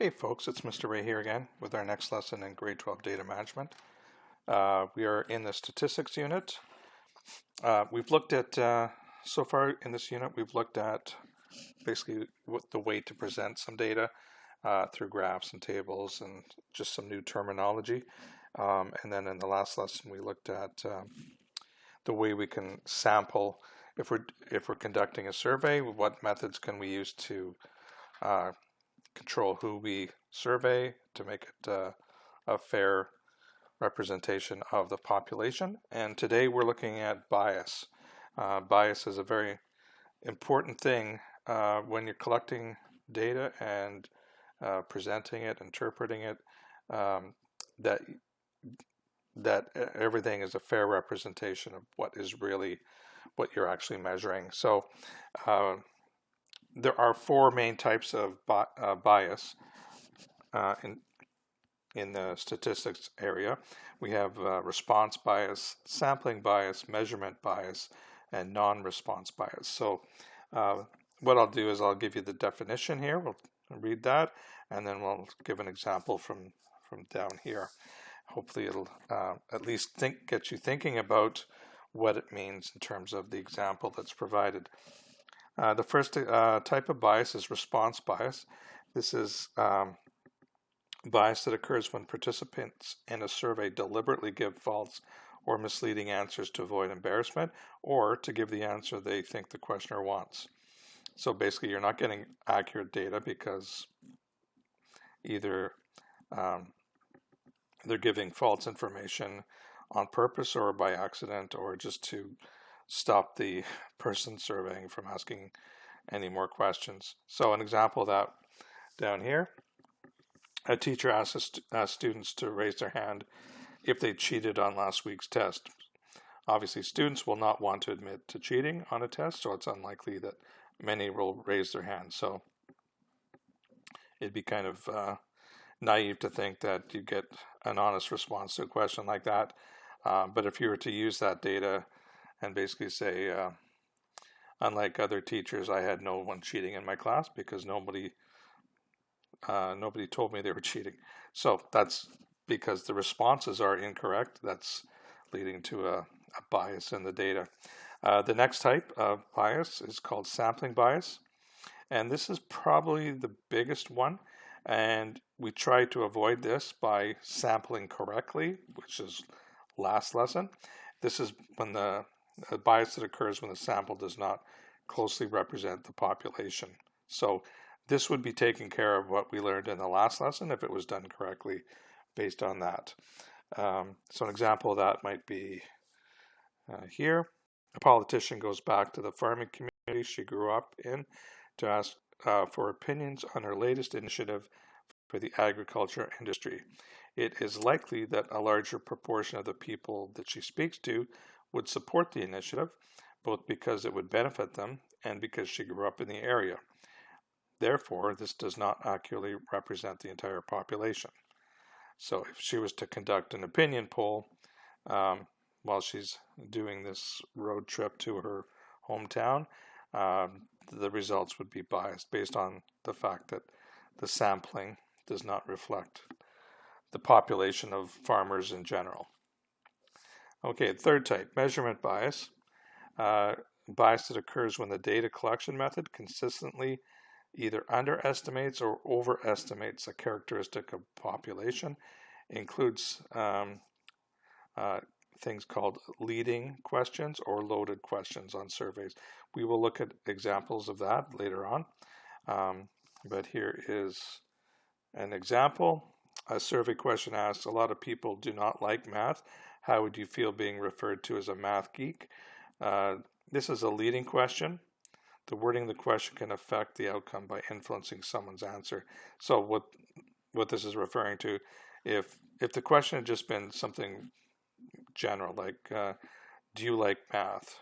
Hey folks, it's Mr. Ray here again with our next lesson in grade 12 data management. We are in the statistics unit. We've looked at, so far in this unit, we've looked at basically the way to present some data through graphs and tables and just some new terminology. And then in the last lesson, we looked at the way we can sample if we're conducting a survey. What methods can we use to control who we survey to make it a fair representation of the population. And today we're looking at bias. Bias is a very important thing when you're collecting data and presenting it, interpreting it, that everything is a fair representation of what you're actually measuring. So there are four main types of bias in the statistics area. We have response bias, sampling bias, measurement bias, and non-response bias. So what I'll do is I'll give you the definition here. We'll read that, and then we'll give an example from down here. Hopefully it'll at least get you thinking about what it means in terms of the example that's provided. The first type of bias is response bias. This is bias that occurs when participants in a survey deliberately give false or misleading answers to avoid embarrassment or to give the answer they think the questioner wants. So basically you're not getting accurate data because either they're giving false information on purpose or by accident or just to stop the person surveying from asking any more questions. So an example of that down here, a teacher asks students to raise their hand if they cheated on last week's test. Obviously, students will not want to admit to cheating on a test, so it's unlikely that many will raise their hand. So it'd be kind of naive to think that you get an honest response to a question like that. But if you were to use that data and basically say, unlike other teachers, I had no one cheating in my class because nobody told me they were cheating. So that's because the responses are incorrect. That's leading to a bias in the data. The next type of bias is called sampling bias. And this is probably the biggest one. And we try to avoid this by sampling correctly, which is last lesson. This is when the bias that occurs when the sample does not closely represent the population. So this would be taking care of what we learned in the last lesson if it was done correctly based on that. So an example of that might be here. A politician goes back to the farming community she grew up in to ask for opinions on her latest initiative for the agriculture industry. It is likely that a larger proportion of the people that she speaks to would support the initiative, both because it would benefit them and because she grew up in the area. Therefore, this does not accurately represent the entire population. So if she was to conduct an opinion poll while she's doing this road trip to her hometown, the results would be biased based on the fact that the sampling does not reflect the population of farmers in general. Okay, third type, measurement bias. Bias that occurs when the data collection method consistently either underestimates or overestimates a characteristic of population. Includes things called leading questions or loaded questions on surveys. We will look at examples of that later on. But here is an example. A survey question asks, a lot of people do not like math. How would you feel being referred to as a math geek? This is a leading question. The wording of the question can affect the outcome by influencing someone's answer. So what this is referring to, if the question had just been something general, like do you like math,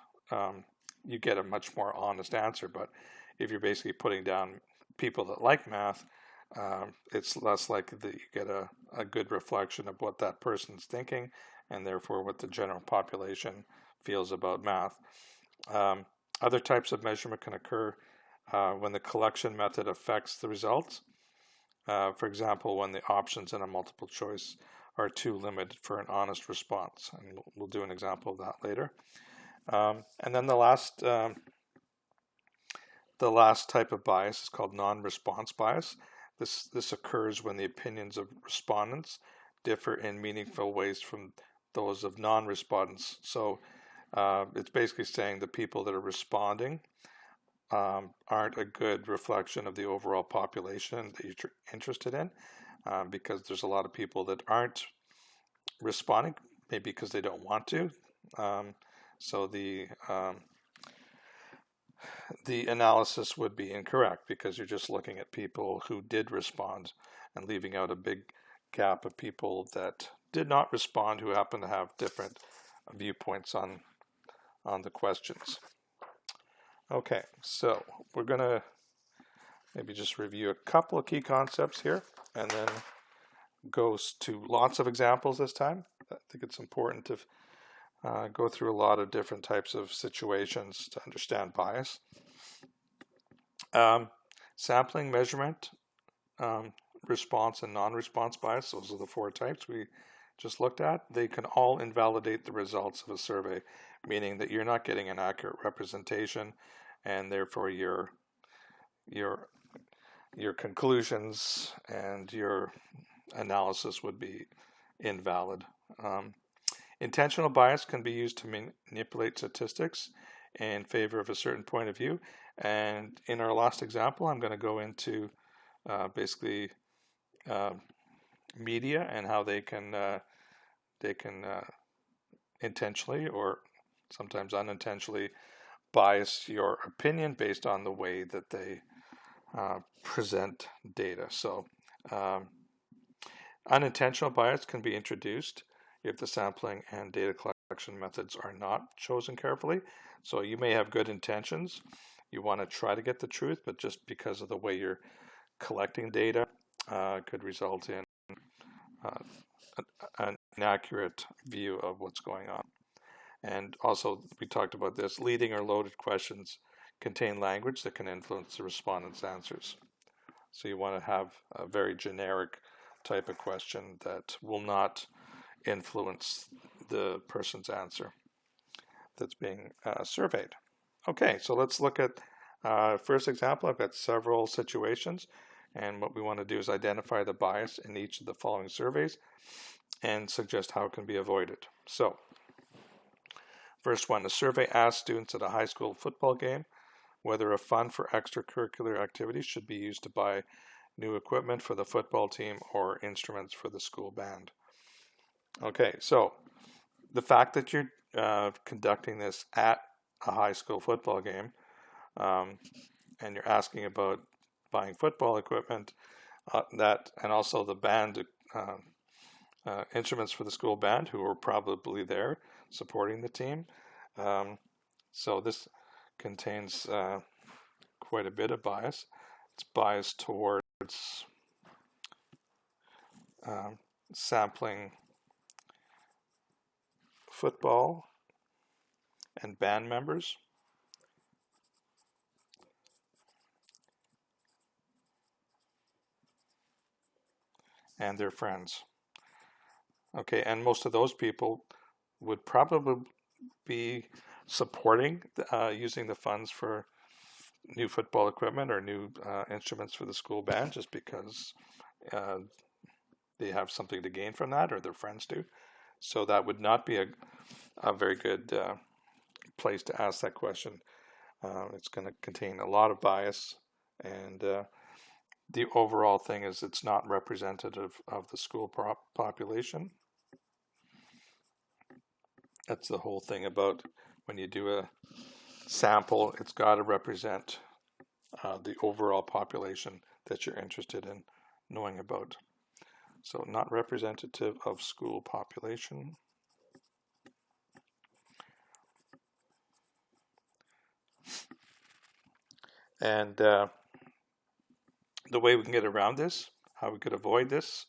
you get a much more honest answer. But if you're basically putting down people that like math, it's less likely that you get a good reflection of what that person's thinking and therefore what the general population feels about math. Other types of measurement can occur when the collection method affects the results. For example, when the options in a multiple choice are too limited for an honest response. And we'll do an example of that later. And then the last type of bias is called non-response bias. This occurs when the opinions of respondents differ in meaningful ways from those of non-respondents. So it's basically saying the people that are responding aren't a good reflection of the overall population that you're interested in, because there's a lot of people that aren't responding, maybe because they don't want to. So the analysis would be incorrect because you're just looking at people who did respond and leaving out a big gap of people that did not respond, who happen to have different viewpoints on the questions. Okay, so we're going to maybe just review a couple of key concepts here and then go to lots of examples this time. I think it's important to go through a lot of different types of situations to understand bias. Sampling, measurement, response, and non-response bias, those are the 4 types we just looked at. They can all invalidate the results of a survey, meaning that you're not getting an accurate representation, and therefore your conclusions and your analysis would be invalid. Intentional bias can be used to manipulate statistics in favor of a certain point of view. And in our last example, I'm going to go into basically media and how they can intentionally or sometimes unintentionally bias your opinion based on the way that they present data. So unintentional bias can be introduced if the sampling and data collection methods are not chosen carefully. So you may have good intentions. You want to try to get the truth, but just because of the way you're collecting data could result in an inaccurate view of what's going on. And also, we talked about this, leading or loaded questions contain language that can influence the respondent's answers. So you want to have a very generic type of question that will not influence the person's answer that's being surveyed. Okay, so let's look at first example. I've got several situations, and what we want to do is identify the bias in each of the following surveys and suggest how it can be avoided. So, first one, the survey asked students at a high school football game whether a fund for extracurricular activities should be used to buy new equipment for the football team or instruments for the school band. Okay, so the fact that you're conducting this at a high school football game and you're asking about buying football equipment, and also the band instruments for the school band who are probably there supporting the team. So this contains quite a bit of bias. It's biased towards sampling football and band members. And their friends. Okay, and most of those people would probably be supporting using the funds for new football equipment or new instruments for the school band just because they have something to gain from that, or their friends do. So that would not be a very good place to ask that question. It's going to contain a lot of bias, and the overall thing is it's not representative of the school population. That's the whole thing about when you do a sample, it's got to represent the overall population that you're interested in knowing about. So not representative of school population. And the way we can get around this, how we could avoid this,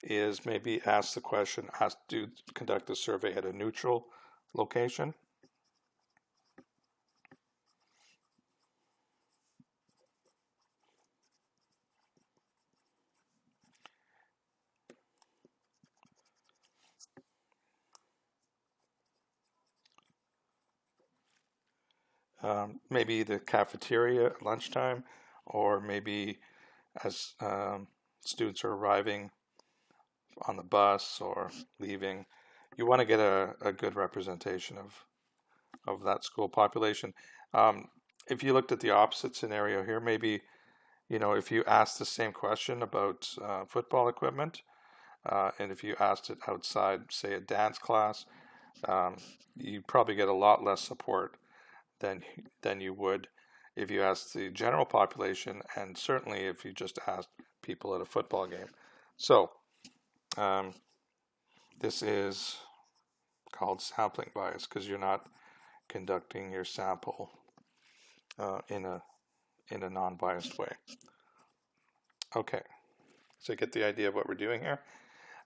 is maybe ask the question, conduct the survey at a neutral location. maybe the cafeteria at lunchtime, or maybe as students are arriving on the bus or leaving. You want to get a good representation of that school population. If you looked at the opposite scenario here, maybe, if you asked the same question about football equipment, and if you asked it outside, say, a dance class, you probably get a lot less support than you would if you asked the general population, and certainly if you just asked people at a football game. So this is called sampling bias because you're not conducting your sample in a non-biased way. Okay, so you get the idea of what we're doing here.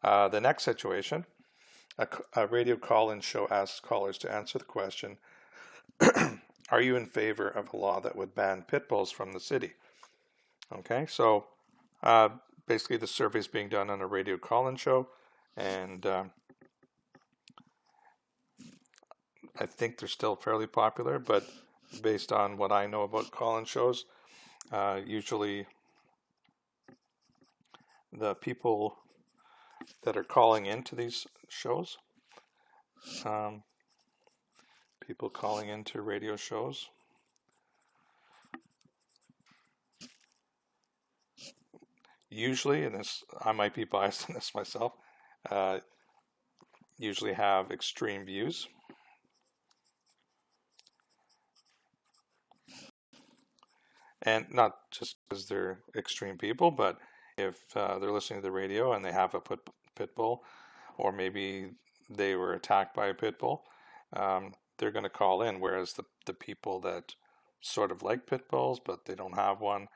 The next situation, a radio call-in show asks callers to answer the question, are you in favor of a law that would ban pit bulls from the city? Okay, so basically the survey is being done on a radio call-in show, and I think they're still fairly popular, but based on what I know about call-in shows, usually the people that are calling into these shows, people calling into radio shows, usually, and this, I might be biased in this myself, usually have extreme views. And not just because they're extreme people, but if they're listening to the radio and they have a pit bull, or maybe they were attacked by a pit bull, they're going to call in, whereas the people that sort of like pit bulls but they don't have one,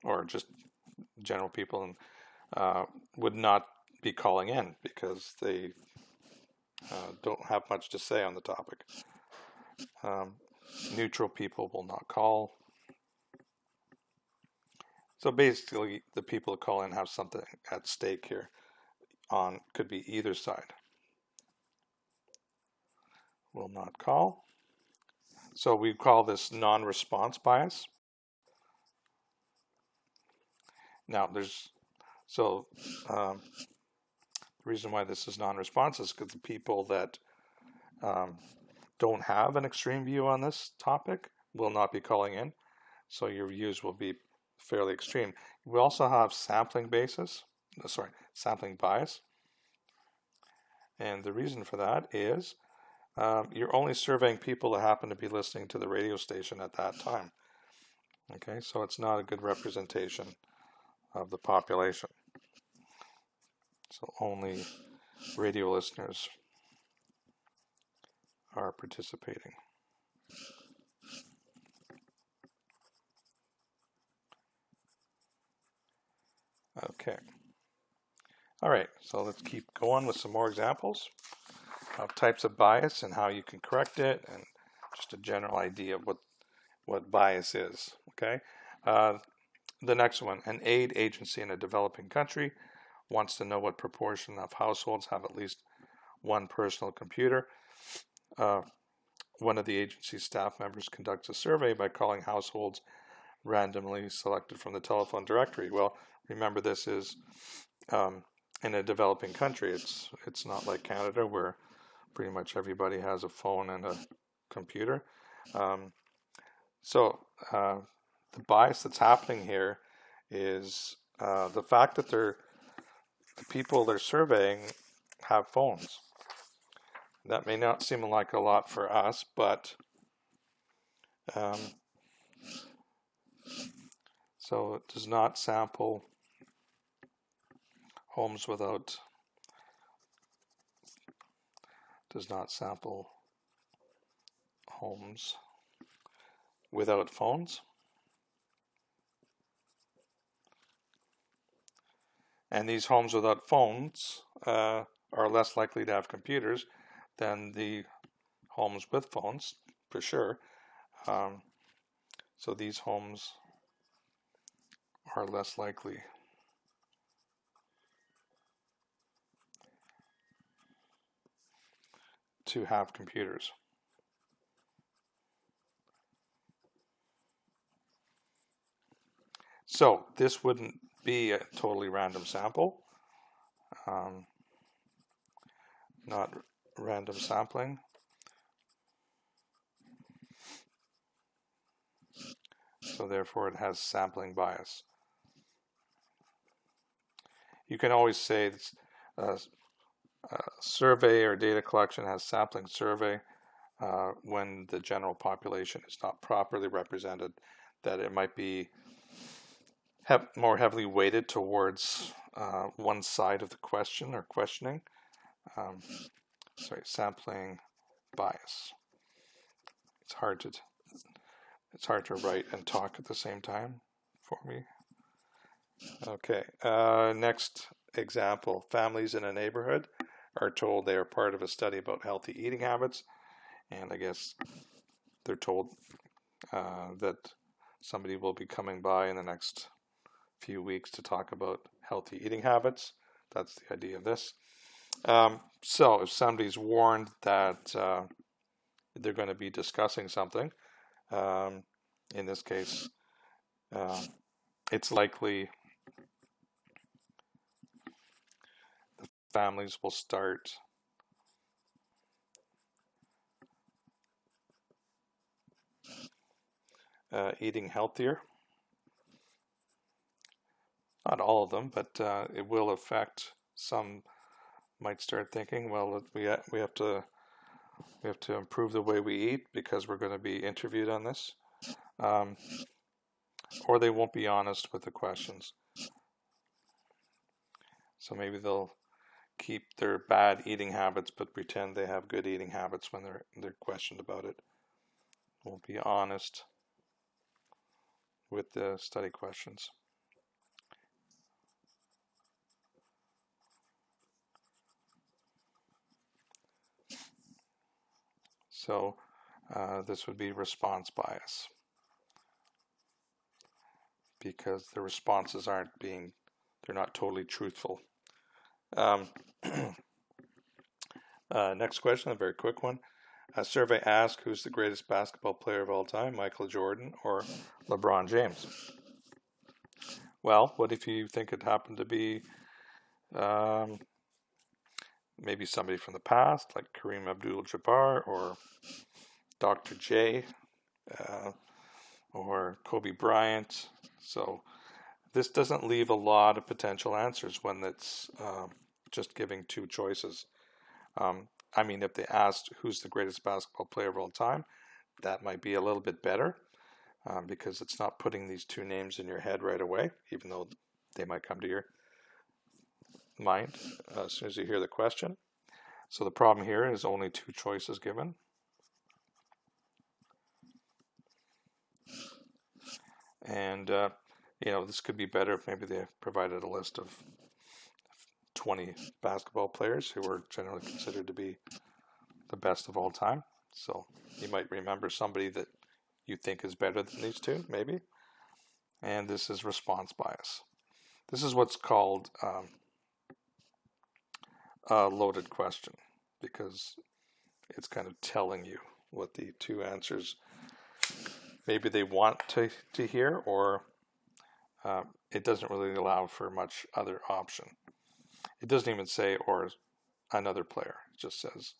or just general people, would not be calling in because they don't have much to say on the topic. Neutral people will not call. So basically, the people that call in have something at stake here. Could be either side. Will not call. So we call this non-response bias. Now, the reason why this is non-response is because the people that don't have an extreme view on this topic will not be calling in, so your views will be fairly extreme. We also have sampling bias, and the reason for that is you're only surveying people that happen to be listening to the radio station at that time. Okay, so it's not a good representation of the population. So only radio listeners are participating. Okay. All right, so let's keep going with some more examples of types of bias and how you can correct it, and just a general idea of what bias is. Okay. The next one, an aid agency in a developing country wants to know what proportion of households have at least one personal computer. One of the agency's staff members conducts a survey by calling households randomly selected from the telephone directory. Well, remember, this is in a developing country. It's not like Canada where pretty much everybody has a phone and a computer. So the bias that's happening here is the fact that the people they're surveying have phones. That may not seem like a lot for us, but so it does not sample homes without phones. And these homes without phones are less likely to have computers than the homes with phones, for sure. So these homes are less likely to have computers. So this wouldn't be a totally random sample, not random sampling. So therefore it has sampling bias. You can always say it's survey or data collection has sampling survey when the general population is not properly represented, that it might be more heavily weighted towards one side of the question or questioning. Sampling bias. It's hard to write and talk at the same time for me. Okay, next example. Families in a neighborhood are told they are part of a study about healthy eating habits, and I guess they're told that somebody will be coming by in the next few weeks to talk about healthy eating habits. That's the idea of this. So if somebody's warned that they're going to be discussing something, in this case, it's likely the families will start eating healthier. Not all of them, but it will affect some. Might start thinking, well, we have to improve the way we eat because we're going to be interviewed on this, or they won't be honest with the questions. So maybe they'll keep their bad eating habits but pretend they have good eating habits when they're questioned about it. Won't be honest with the study questions. So this would be response bias, because the responses they're not totally truthful. Next question, a very quick one. A survey asked, who's the greatest basketball player of all time, Michael Jordan or LeBron James? Well, what if you think it happened to be maybe somebody from the past, like Kareem Abdul-Jabbar or Dr. J or Kobe Bryant? So this doesn't leave a lot of potential answers when it's just giving two choices. I mean, if they asked who's the greatest basketball player of all time, that might be a little bit better because it's not putting these two names in your head right away, even though they might come to your mind as soon as you hear the question. So the problem here is only two choices given. And, this could be better if maybe they provided a list of 20 basketball players who are generally considered to be the best of all time. So you might remember somebody that you think is better than these two, maybe. And this is response bias. This is what's called a loaded question, because it's kind of telling you what the two answers maybe they want to hear, or it doesn't really allow for much other option. It doesn't even say or another player. It just says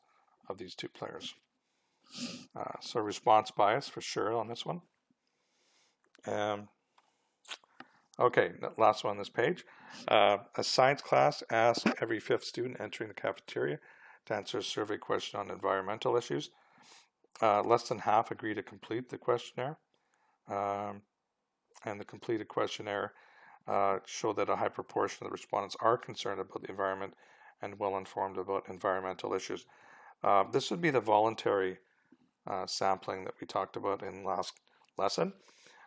of these two players. So response bias for sure on this one. Okay, last one on this page. A science class asks every fifth student entering the cafeteria to answer a survey question on environmental issues. Less than half agree to complete the questionnaire. And the completed questionnaire show that a high proportion of the respondents are concerned about the environment and well informed about environmental issues. This would be the voluntary sampling that we talked about in last lesson.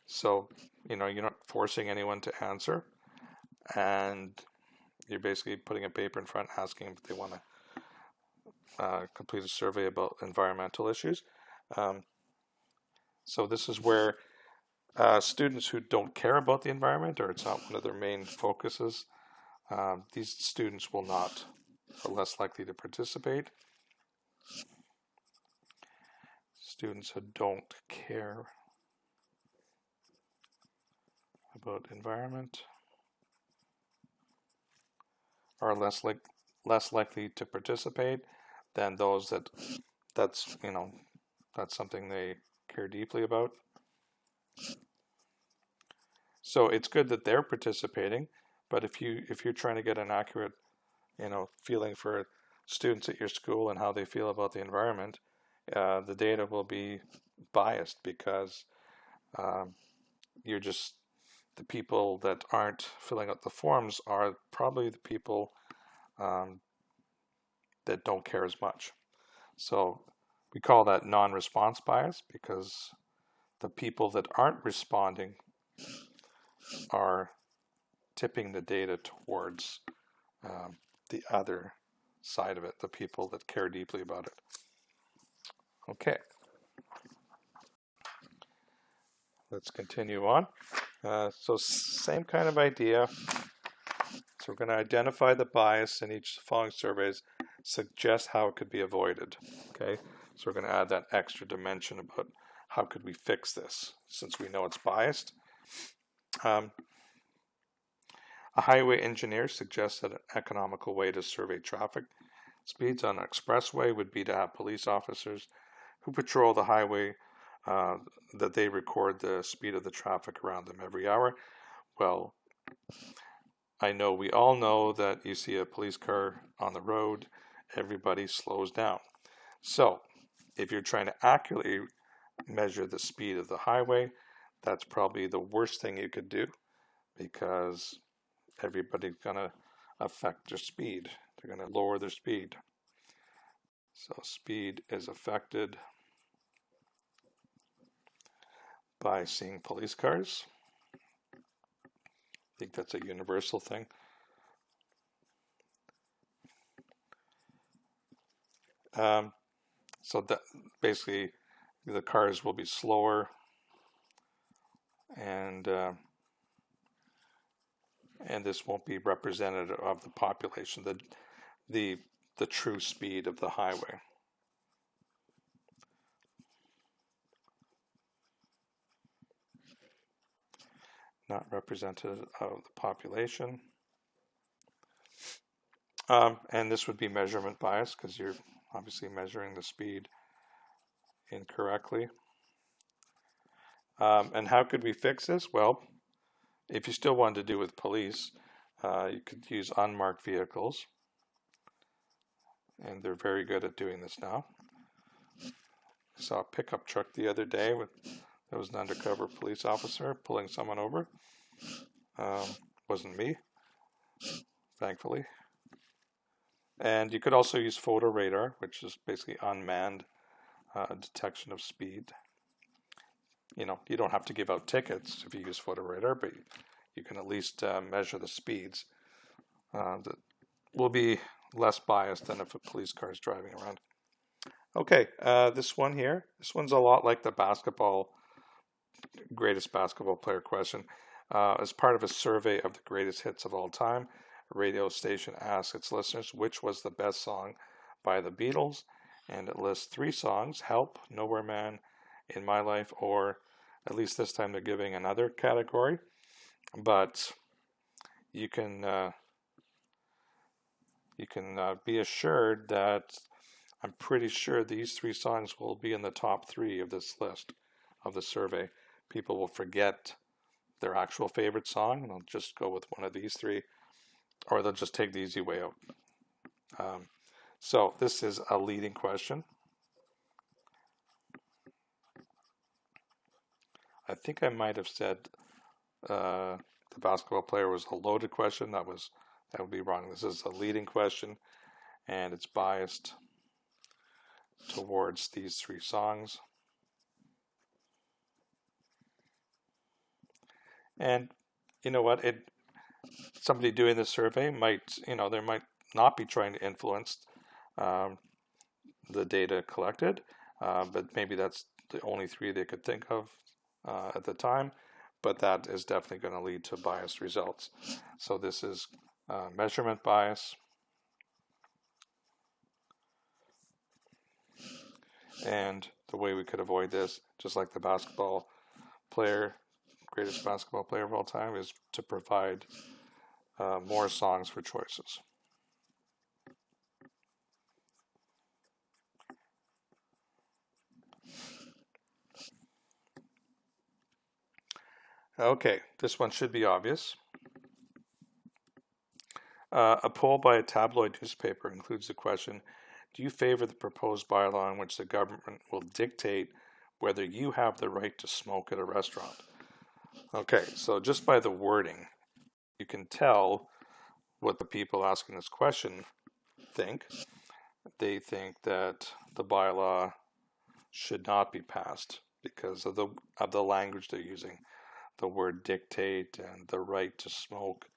So, you're not forcing anyone to answer, and you're basically putting a paper in front asking if they want to complete a survey about environmental issues. So this is where students who don't care about the environment, or it's not one of their main focuses, these students are less likely to participate. Students who don't care about environment are less likely to participate than those that's something they care deeply about. So it's good that they're participating, but if you're trying to get an accurate feeling for students at your school and how they feel about the environment, the data will be biased because the people that aren't filling out the forms are probably the people that don't care as much. So we call that non-response bias because the people that aren't responding are tipping the data towards the other side of it, the people that care deeply about it. Okay. Let's continue on. So same kind of idea. So we're going to identify the bias in each following surveys, suggest how it could be avoided. Okay. So we're going to add that extra dimension about how could we fix this since we know it's biased. A highway engineer suggests that an economical way to survey traffic speeds on an expressway would be to have police officers who patrol the highway, that they record the speed of the traffic around them every hour. Well, we all know that you see a police car on the road, everybody slows down. So if you're trying to accurately measure the speed of the highway, that's probably the worst thing you could do because everybody's going to affect their speed. They're going to lower their speed. So speed is affected by seeing police cars. I think that's a universal thing. So that basically the cars will be slower and this won't be representative of the population, the true speed of the highway. Not representative of the population. And this would be measurement bias because you're obviously measuring the speed incorrectly. And how could we fix this? Well, if you still wanted to do with police, you could use unmarked vehicles. And they're very good at doing this now. I saw a pickup truck the other day there was an undercover police officer pulling someone over. Wasn't me, thankfully. And you could also use photo radar, which is basically unmanned detection of speed. You don't have to give out tickets if you use photo radar, but you can at least measure the speeds. That will be less biased than if a police car is driving around. Okay, this one here. This one's a lot like the greatest basketball player question. As part of a survey of the greatest hits of all time, a radio station asked its listeners which was the best song by the Beatles, and it lists 3 songs: Help, Nowhere Man, In My Life, or at least this time they're giving another category. But you can be assured that I'm pretty sure these 3 songs will be in the top 3 of this list of the survey. People will forget their actual favorite song and they'll just go with one of these 3, or they'll just take the easy way out. So this is a leading question. I think I might have said the basketball player was a loaded question. That would be wrong. This is a leading question, and it's biased towards these 3 songs. And you know what? Somebody doing this survey might, they might not be trying to influence the data collected, but maybe that's the only 3 they could think of at the time. But that is definitely going to lead to biased results. So this is measurement bias. And the way we could avoid this, just like the basketball player greatest basketball player of all time, is to provide more songs for choices. Okay, this one should be obvious. A poll by a tabloid newspaper includes the question, do you favor the proposed bylaw in which the government will dictate whether you have the right to smoke at a restaurant? Okay, so just by the wording, you can tell what the people asking this question think. They think that the bylaw should not be passed because of the language they're using. The word dictate and the right to smoke.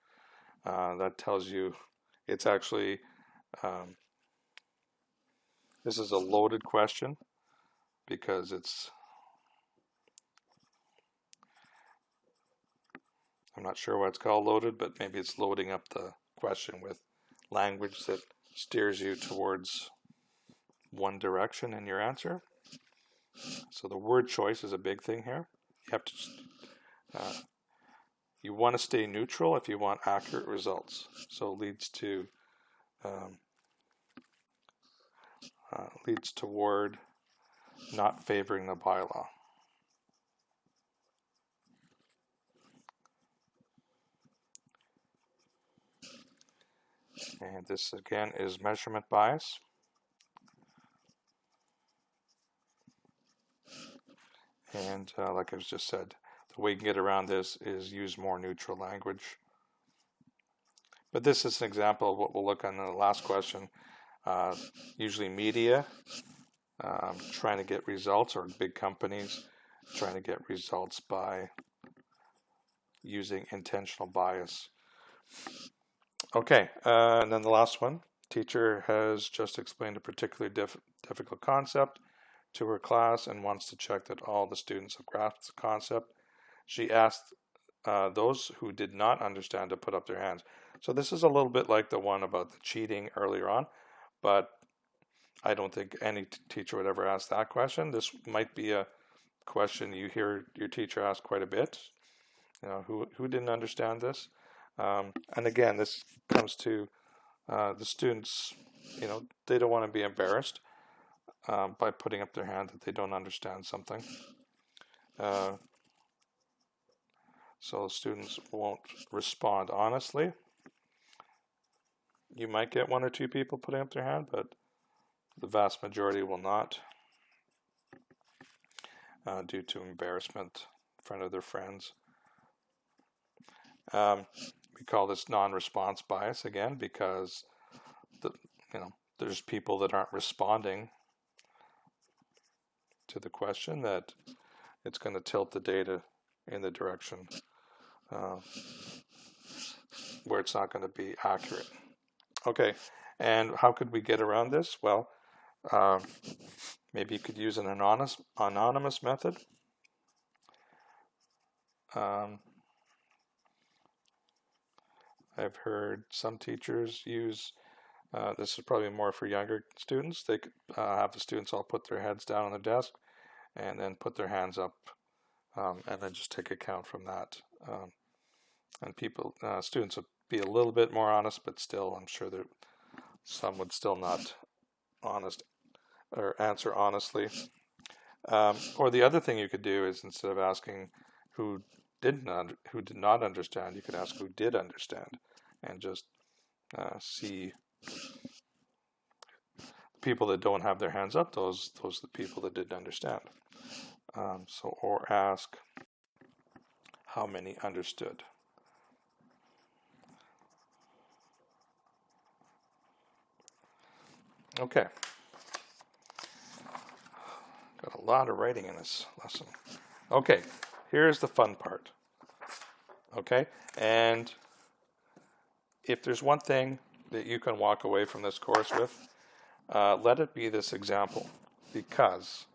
That tells you it's actually, this is a loaded question because I'm not sure why it's called loaded, but maybe it's loading up the question with language that steers you towards one direction in your answer. So the word choice is a big thing here. You have to you want to stay neutral if you want accurate results. So it leads toward not favoring the bylaw. And this again is measurement bias. And like I just said, the way you can get around this is use more neutral language. But this is an example of what we'll look on in the last question. Usually media trying to get results, or big companies trying to get results by using intentional bias. Okay, and then the last one. Teacher has just explained a particularly difficult concept to her class and wants to check that all the students have grasped the concept. She asked those who did not understand to put up their hands. So this is a little bit like the one about the cheating earlier on, but I don't think any teacher would ever ask that question. This might be a question you hear your teacher ask quite a bit. You know, who didn't understand this? And again, this comes to the students, you know, they don't want to be embarrassed by putting up their hand that they don't understand something. So students won't respond honestly. You might get one or two people putting up their hand, but the vast majority will not due to embarrassment in front of their friends. We call this non-response bias again because there's people that aren't responding to the question, that it's going to tilt the data in the direction where it's not going to be accurate. Okay, and how could we get around this? Well, maybe you could use an anonymous method. I've heard some teachers use, this is probably more for younger students, they could have the students all put their heads down on the desk and then put their hands up and then just take a count from that. And students would be a little bit more honest, but still I'm sure that some would still not answer honestly. Or the other thing you could do is, instead of asking who did not understand, you could ask who did understand, and just see people that don't have their hands up, those are the people that didn't understand. Or ask how many understood. Okay. Got a lot of writing in this lesson. Okay, here's the fun part. Okay, and if there's one thing that you can walk away from this course with, let it be this example, because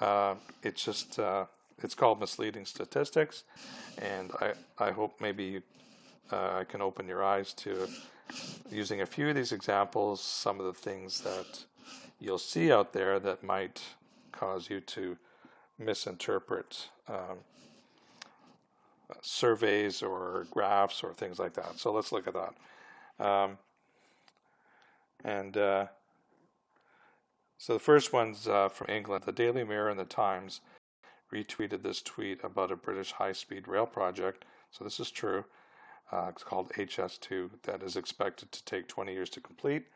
it's called Misleading Statistics, and I hope maybe I can open your eyes to, using a few of these examples, some of the things that you'll see out there that might cause you to misinterpret surveys or graphs or things like that. So let's look at that. So the first one's from England. The Daily Mirror and the Times retweeted this tweet about a British high-speed rail project. So this is true. It's called HS2, that is expected to take 20 years to complete.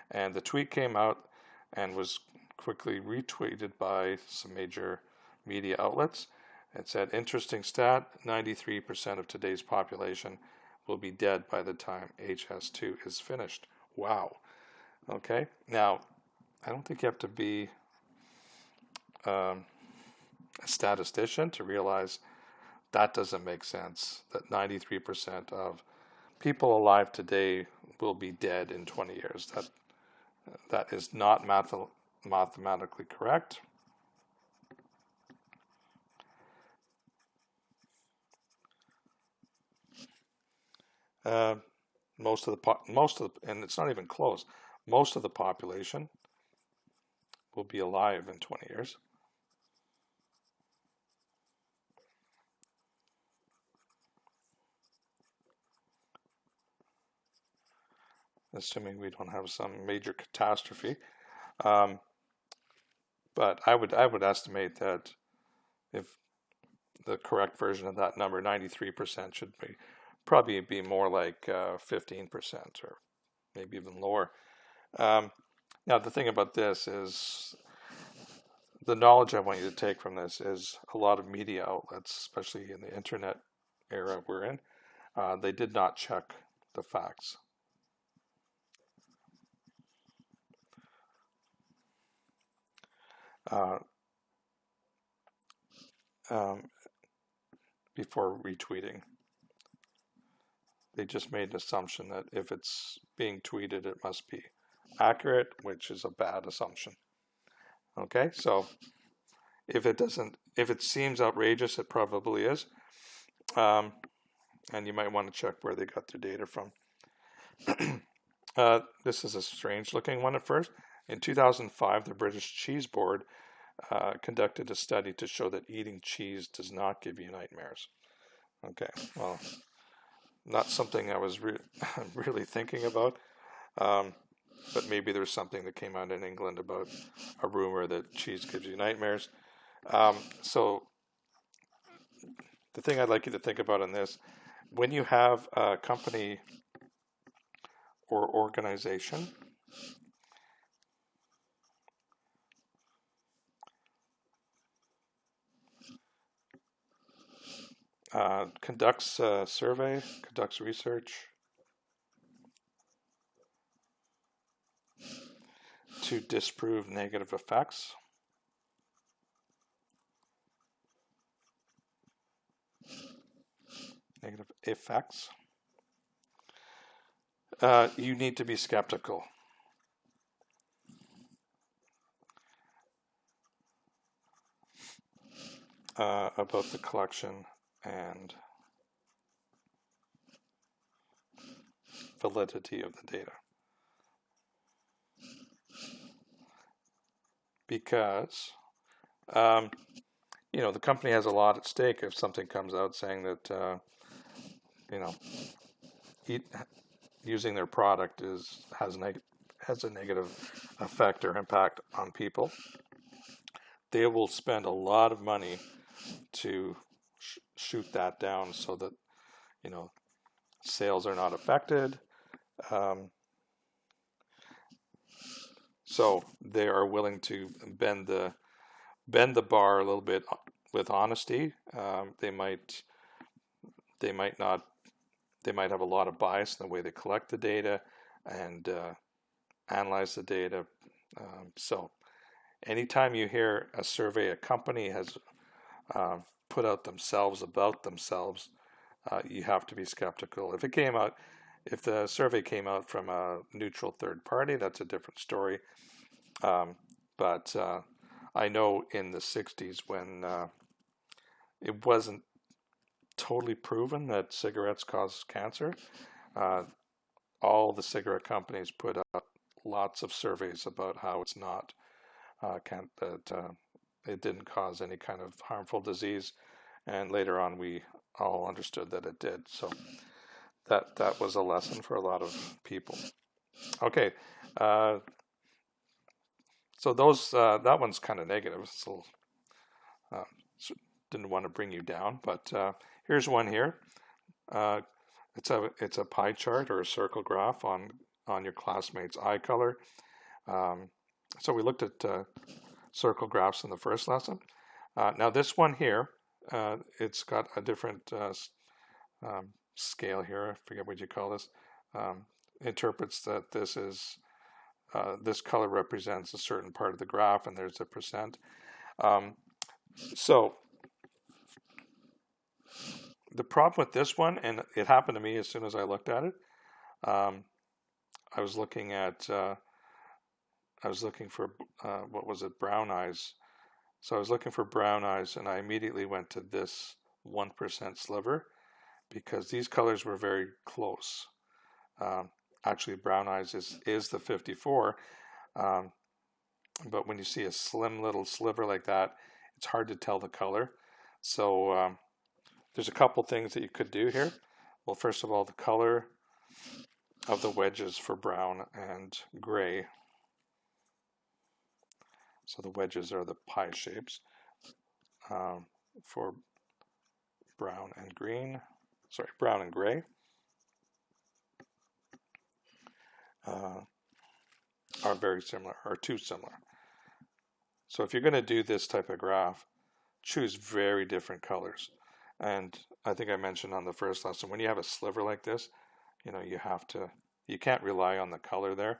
And the tweet came out and was quickly retweeted by some major media outlets. It said, interesting stat, 93% of today's population will be dead by the time HS2 is finished. Wow. Okay. Now, I don't think you have to be a statistician to realize that doesn't make sense, that 93% of people alive today will be dead in 20 years. That is not mathematically correct. And it's not even close. Most of the population will be alive in 20 years. Assuming we don't have some major catastrophe. But I would estimate that if the correct version of that number, 93%, should probably be more like 15% or maybe even lower. Now the thing about this is, the knowledge I want you to take from this is a lot of media outlets, especially in the internet era we're in, they did not check the facts. Before retweeting. They just made an assumption that if it's being tweeted, it must be accurate, which is a bad assumption. Okay, so if it seems outrageous, it probably is. And you might want to check where they got their data from. This is a strange looking one at first. In 2005, the British Cheese Board conducted a study to show that eating cheese does not give you nightmares. Okay, well, not something I was really thinking about, but maybe there's something that came out in England about a rumor that cheese gives you nightmares. So the thing I'd like you to think about in this, when you have a company or organization conducts a survey, conducts research to disprove negative effects, you need to be skeptical. About the collection and validity of the data. Because, the company has a lot at stake if something comes out saying that, using their product has a negative effect or impact on people. They will spend a lot of money to shoot that down so that sales are not affected. So they are willing to bend the bar a little bit with honesty. They might have a lot of bias in the way they collect the data and analyze the data. So anytime you hear a survey a company has put out about themselves, you have to be skeptical. If the survey came out from a neutral third party, that's a different story. But I know in the 60s when it wasn't totally proven that cigarettes cause cancer, all the cigarette companies put out lots of surveys about how it's not, it didn't cause any kind of harmful disease. And later on, we all understood that it did. So that was a lesson for a lot of people. Okay, so those that one's kind of negative. So didn't want to bring you down, but here's one here. It's a pie chart or a circle graph on your classmate's eye color. So we looked at circle graphs in the first lesson. Now this one here, it's got a different scale here. I forget what you call this. Interprets that this is this color represents a certain part of the graph, and there's a percent. So the problem with this one, and it happened to me as soon as I looked at it, I was looking at for what was it, brown eyes. So I was looking for brown eyes, and I immediately went to this 1% sliver because these colors were very close. Actually, brown eyes is the 54, but when you see a slim little sliver like that, it's hard to tell the color. So there's a couple things that you could do here. Well, first of all, the color of the wedges for brown and gray. So the wedges are the pie shapes for brown and green. Sorry, brown and gray. Are very similar, or too similar. So if you're going to do this type of graph, choose very different colors. And I think I mentioned on the first lesson, when you have a sliver like this, you know, you can't rely on the color there.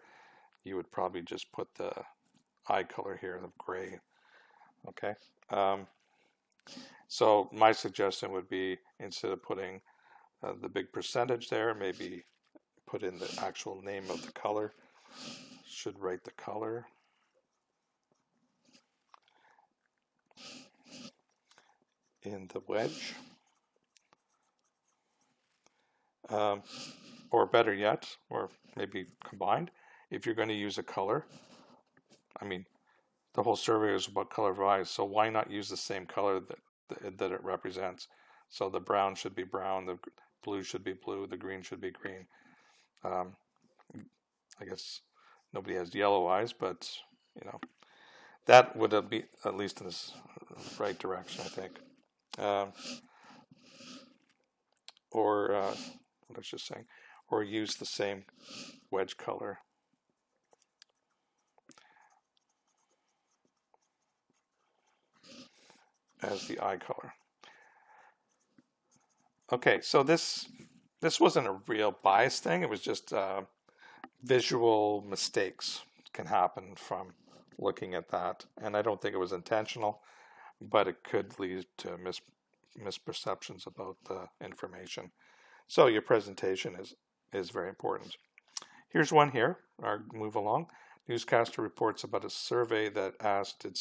You would probably just put the eye color here, the gray. Okay. So my suggestion would be, instead of putting the big percentage there, maybe put in the actual name of the color. Should write the color. In the wedge. Or better yet, or maybe combined, if you're going to use a color, I mean, the whole survey is about color of eyes, so why not use the same color that it represents? So the brown should be brown, the blue should be blue, the green should be green. I guess nobody has yellow eyes, but you know, that would be at least in the right direction, I think. Or what I was just saying, or use the same wedge color. As the eye color. Okay, so this wasn't a real bias thing. It was just visual mistakes can happen from looking at that, and I don't think it was intentional, but it could lead to misperceptions about the information. So your presentation is very important. Here's one here. I'll move along. Newscaster reports about a survey that asked, did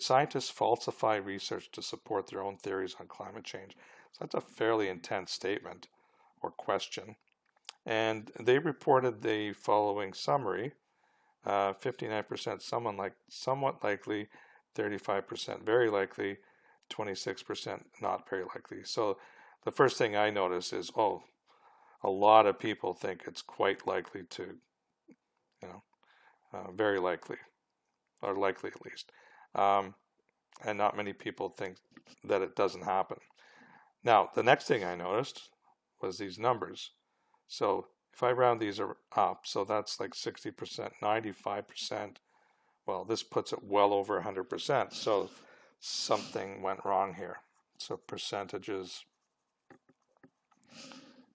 scientists falsify research to support their own theories on climate change? So that's a fairly intense statement or question. And they reported the following summary: 59% somewhat likely, 35% very likely, 26% not very likely. So the first thing I notice is, oh, a lot of people think it's quite likely to, very likely, or likely at least. And not many people think that it doesn't happen. Now, the next thing I noticed was these numbers. So if I round these up, so that's like 60%, 95%. Well, this puts it well over 100%. So something went wrong here. So percentages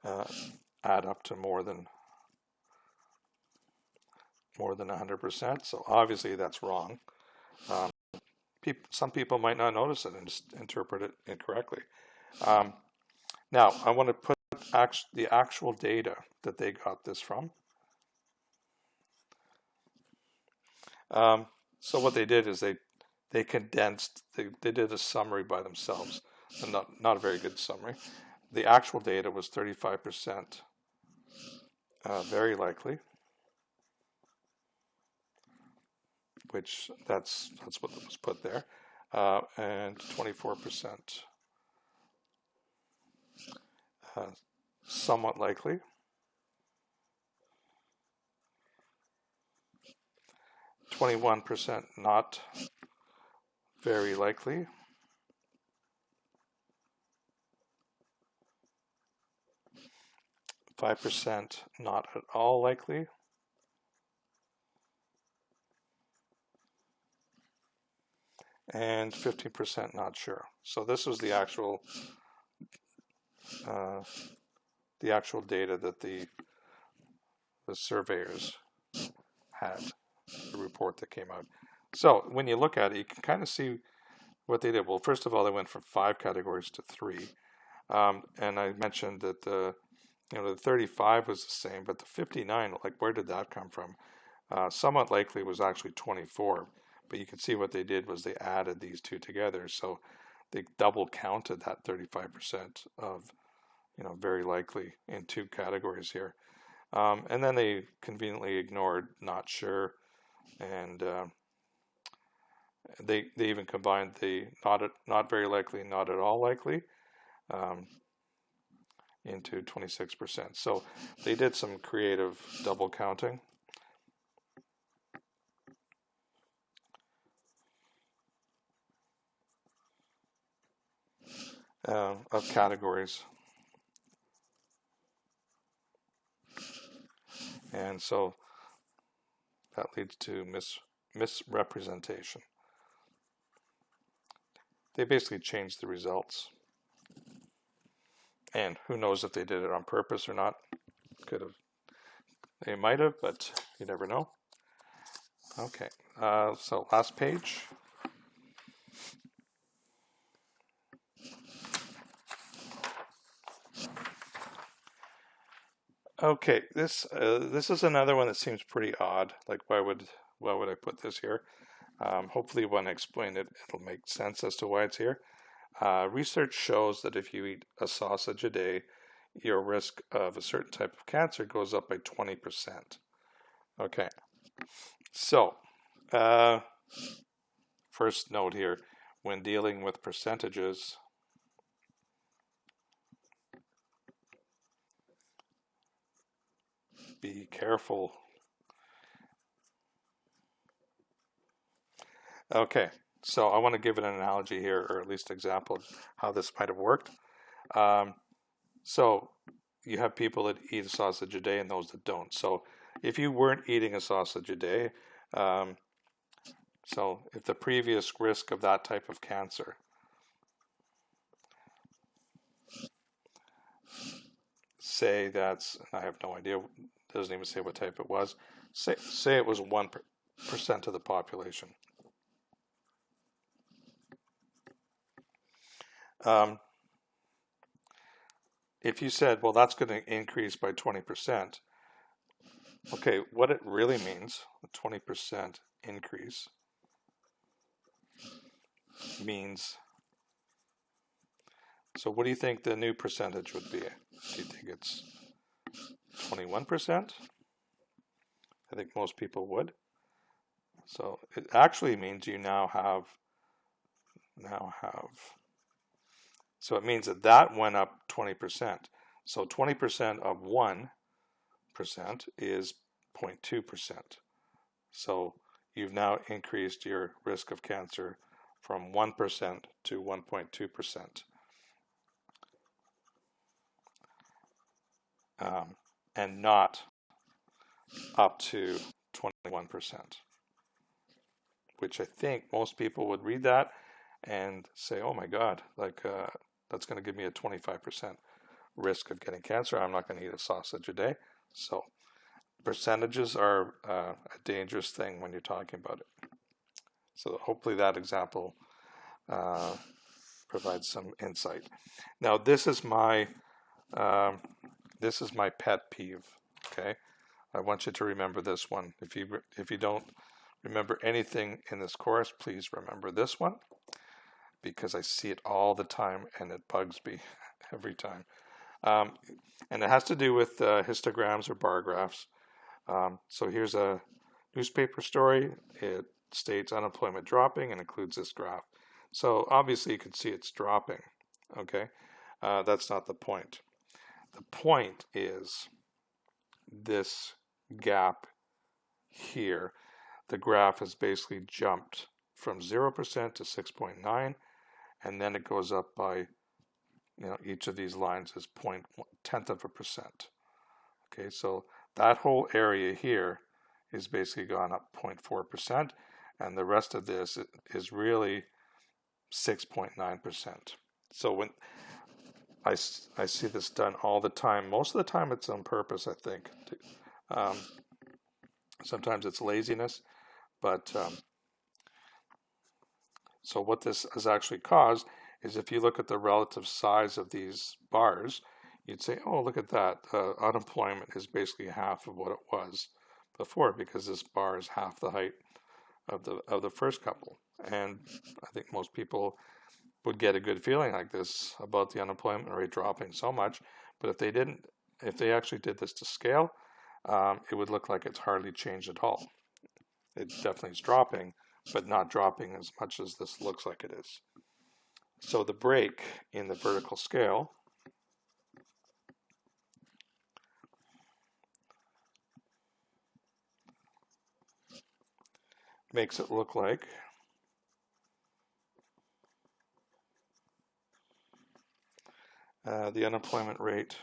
add up to more than 100%. So obviously that's wrong. Some people might not notice it and just interpret it incorrectly. Now, I want to put the actual data that they got this from. So what they did is they condensed, they did a summary by themselves, and not a very good summary. The actual data was 35% very likely, which that's what was put there, and 24% somewhat likely, 21% not very likely, 5% not at all likely, and 15% not sure. So this was the actual data that the surveyors had, the report that came out. So when you look at it, you can kind of see what they did. Well, first of all, they went from 5 categories to 3, and I mentioned that the 35 was the same, but the 59, like, where did that come from? Somewhat likely was actually 24, but you can see what they did was they added these two together, so they double counted that 35% of very likely in 2 categories here, and then they conveniently ignored not sure, and they even combined the not very likely, not at all likely, into 26%. So they did some creative double counting. Of categories. And so that leads to misrepresentation. They basically changed the results. And who knows if they did it on purpose or not. Could have. They might have, but you never know. Okay, so last page. Okay, this is another one that seems pretty odd. Like, why would I put this here? Hopefully when I explain it, it'll make sense as to why it's here. Research shows that if you eat a sausage a day, your risk of a certain type of cancer goes up by 20%. Okay, so first note here, when dealing with percentages, be careful. Okay, so I want to give it an analogy here, or at least an example of how this might have worked. So you have people that eat a sausage a day and those that don't. So if you weren't eating a sausage a day, so if the previous risk of that type of cancer, say that's, I have no idea, doesn't even say what type it was, say it was 1% of the population. If you said, well, that's going to increase by 20%, okay, what it really means, a 20% increase, means, so what do you think the new percentage would be? Do you think it's 21%? I think most people would. So it actually means you now have, so it means that went up 20%. So 20% of 1% is 0.2%. So you've now increased your risk of cancer from 1% to 1.2%. And not up to 21%, which I think most people would read that and say, oh my God, like that's going to give me a 25% risk of getting cancer. I'm not going to eat a sausage a day. So percentages are a dangerous thing when you're talking about it. So hopefully that example provides some insight. Now this is my pet peeve. Okay, I want you to remember this one. If you don't remember anything in this course, please remember this one, because I see it all the time and it bugs me every time. And it has to do with histograms or bar graphs. So here's a newspaper story. It states unemployment dropping and includes this graph. So obviously you can see it's dropping. Okay, that's not the point. The point is this gap here. The graph has basically jumped from 0% to 6.9, and then it goes up by, each of these lines is 0.1%. Okay, so that whole area here is basically gone up 0.4%, and the rest of this is really 6.9%. So when I see this done all the time, most of the time it's on purpose, I think. Sometimes it's laziness, but so what this has actually caused is, if you look at the relative size of these bars, you'd say, oh, look at that. Unemployment is basically half of what it was before, because this bar is half the height of the first couple. And I think most people would get a good feeling like this about the unemployment rate dropping so much. But if they actually did this to scale, it would look like it's hardly changed at all. It definitely is dropping, but not dropping as much as this looks like it is. So the break in the vertical scale makes it look like the unemployment rate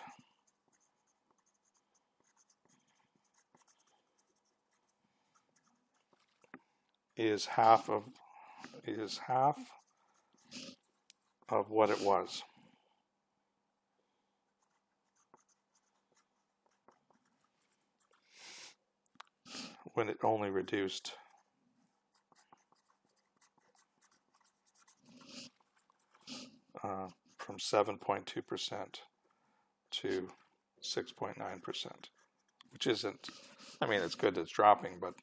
is half of what it was. When it only reduced from 7.2% to 6.9%, which isn't, it's good that it's dropping, but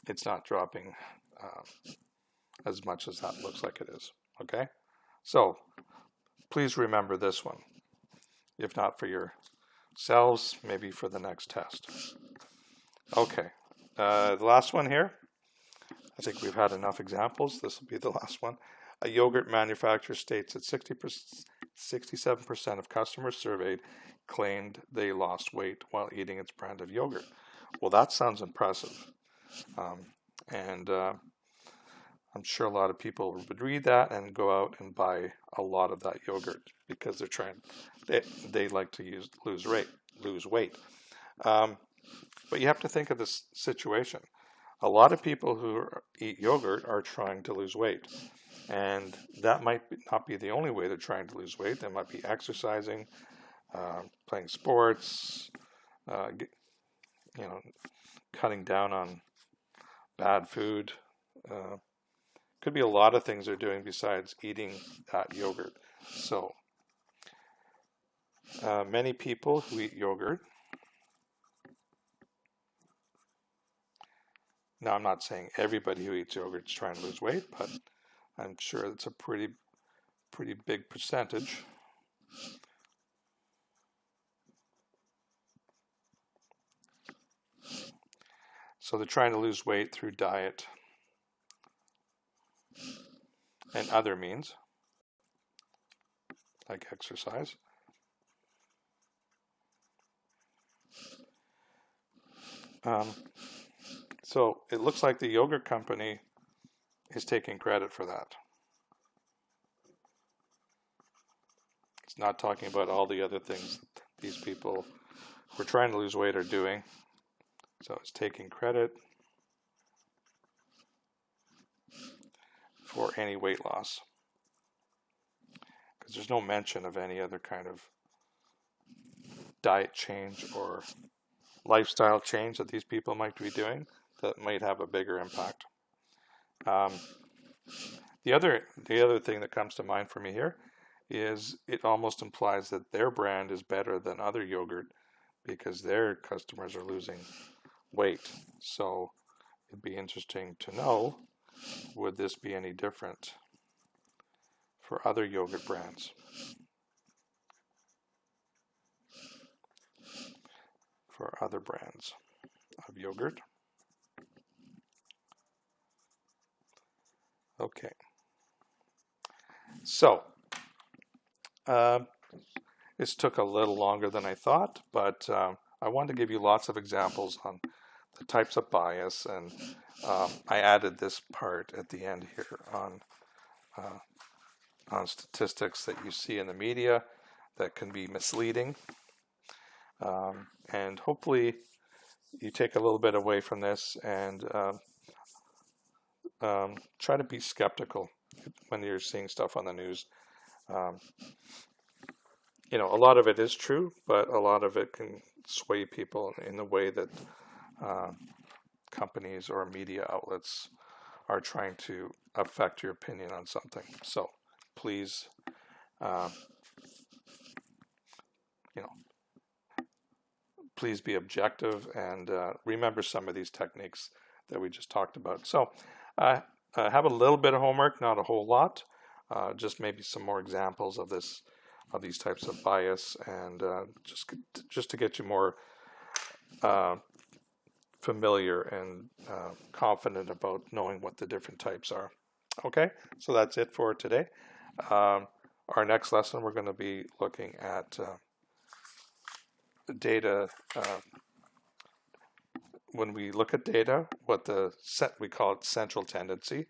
it's not dropping as much as that looks like it is. Okay, so please remember this one, if not for yourselves, maybe for the next test. Okay, the last one here, I think we've had enough examples. This will be the last one. A yogurt manufacturer states that 67% of customers surveyed claimed they lost weight while eating its brand of yogurt. Well, that sounds impressive. And I'm sure a lot of people would read that and go out and buy a lot of that yogurt, because they like to lose weight. But you have to think of this situation. A lot of people who eat yogurt are trying to lose weight, and that might not be the only way they're trying to lose weight. They might be exercising, playing sports, cutting down on bad food. Could be a lot of things they're doing besides eating that yogurt. So many people who eat yogurt, now I'm not saying everybody who eats yogurt is trying to lose weight, but I'm sure it's a pretty big percentage. So they're trying to lose weight through diet and other means, like exercise. So it looks like the yogurt company is taking credit for that. It's not talking about all the other things that these people who are trying to lose weight are doing. So it's taking credit for any weight loss, because there's no mention of any other kind of diet change or lifestyle change that these people might be doing that might have a bigger impact. The other thing that comes to mind for me here is it almost implies that their brand is better than other yogurt because their customers are losing weight. So it'd be interesting to know, would this be any different for other yogurt brands? For other brands of yogurt. Okay. So This took a little longer than I thought, but I wanted to give you lots of examples on the types of bias, and I added this part at the end here on statistics that you see in the media that can be misleading. And hopefully you take a little bit away from this and try to be skeptical when you're seeing stuff on the news. You know, a lot of it is true, but a lot of it can sway people in the way that companies or media outlets are trying to affect your opinion on something. So please, you know, please be objective and remember some of these techniques that we just talked about. So have a little bit of homework, not a whole lot, just maybe some more examples of these types of bias, and just to get you more familiar and confident about knowing what the different types are. Okay, so that's it for today. Our next lesson, we're going to be looking at data. When we look at data, we call it central tendency,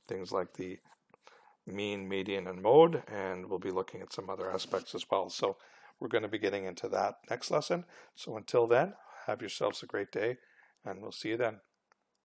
things like the mean, median, and mode, and we'll be looking at some other aspects as well. So we're going to be getting into that next lesson. So until then, have yourselves a great day, and we'll see you then.